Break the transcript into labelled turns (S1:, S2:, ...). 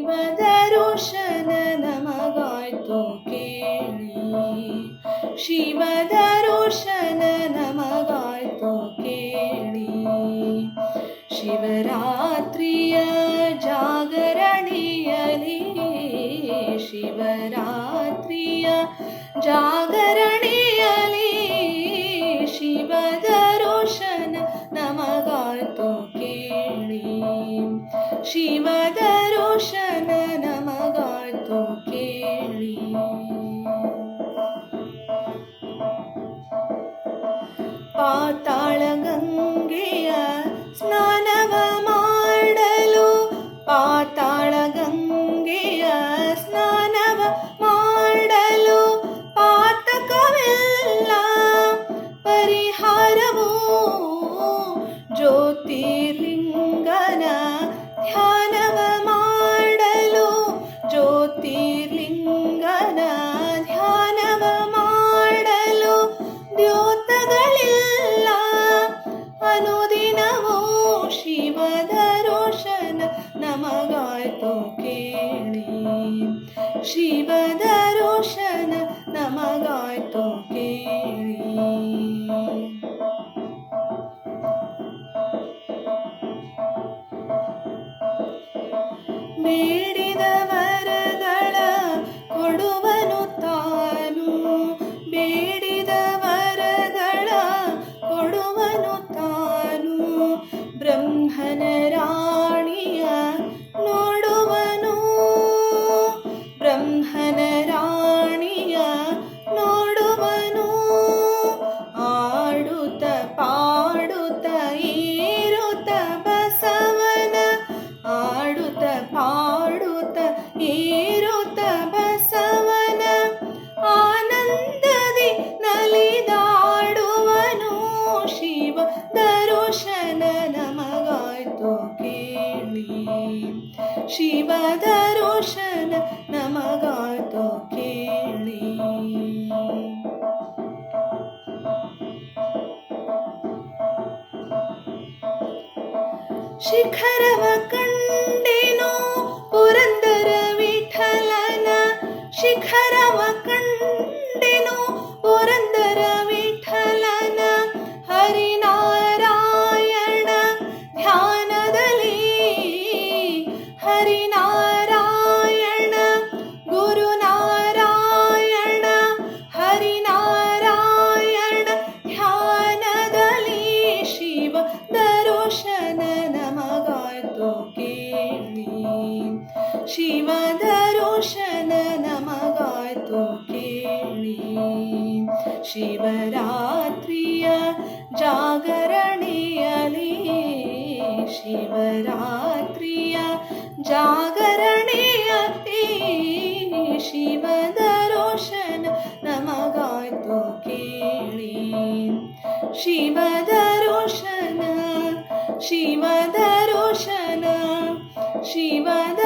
S1: ಶಿವದರುಶನ ನಮಗಾಯ್ತು ಕೇಳಿ, ಶಿವದರುಶನ ನಮಗಾಯ್ತು ಕೇಳಿ. ಶಿವರಾತ್ರಿಯ ಜಾಗರಣೆಯಲಿ, ಶಿವರಾತ್ರಿಯ ಜಾಗರಣೆಯಲಿ ಶಿವದರುಶನ ನಮಗಾಯ್ತು ಕೇಳಿ, ಶಿವದರುಶನ ನಮಗಾಯ್ತು ಕೇಳಿ. ಪಾತಾಳ ಗಂಗೆಯ ಸ್ನಾನವ ಮಾಡಲು, ಪಾತಾಳ ಗಂಗೆಯ ಸ್ನಾನವ ಮಾಡಲು ಪಾತಕವೆಲ್ಲ ಪರಿಹಾರವು, ಜ್ಯೋತಿರ್ಲಿಂಗನ ಧ್ಯಾನವ ಮಾಡಲು, ಜ್ಯೋತಿರ್ಲಿಂಗನ ಧ್ಯಾನವ ಮಾಡಲು ದ್ಯೋತಗಳಿಲ್ಲ ಅನುದಿನವೂ ಶಿವದರುಶನ ನಮಗಾಯ್ತು ಕೇಳಿ, ಶಿವದರುಶನ ನಮಗಾಯ್ತು ಕೇಳಿ. ಬೇಡಿದ ವರಗಳ ಕೊಡುವನು ತಾನು, ಬೇಡಿದ ವರಗಳ ಕೊಡುವನು ತಾನು. ಬ್ರಹ್ಮನ ರಾಣಿಯ ನೋಡುವನು, ಬ್ರಹ್ಮನ ರಾಣಿಯ ನೋಡುವನು. ಆಡುತ್ತ ಪಾಡುತ್ತ ಏರುತ್ತ ಬಸವನ, ಆಡುತ್ತ ಪಾಡುತ್ತ ಏರುತ್ತ ಬಸವನ ಆನಂದದಿ ನಲಿದಾಡುವನು. ಶಿವದರುಶನ ನಮಗಾಯ್ತು ಕೇಳಿ, ಶಿವದರುಶನ ನಮಗಾಯ್ತು ಕೇಳಿ. ಶಿಖರವ ಕಂಡೆನೋ ಪುರಂದರ ವಿಠಲನ, ಶಿಖರವ ಕಂಡೆನೋ ಪುರಂದರ ವಿಠಲನ. ಹರಿನಾರಾಯಣ ಧ್ಯಾನದಲ್ಲಿ, ಹರಿನಾರಾಯಣ ಗುರುನಾರಾಯಣ, ಹರಿನಾರಾಯಣ ಧ್ಯಾನದಲ್ಲಿ ಶಿವದರುಶನ ನಮಗಾಯ್ತು ಕೇಳಿ, ಶಿವದರುಶನ ನಮಗಾಯ್ತು ಕೇಳಿ. ಶಿವರಾತ್ರಿಯ ಜಾಗರಣೆಯಲಿ, ಶಿವರಾತ್ರಿಯ ಜಾಗರಣೆಯಲಿ ಶಿವದರುಶನ ನಮಗಾಯ್ತು ಕೇಳಿ, ಶಿವದರುಶನ, ಶಿವದರುಶನ, ಶಿವದ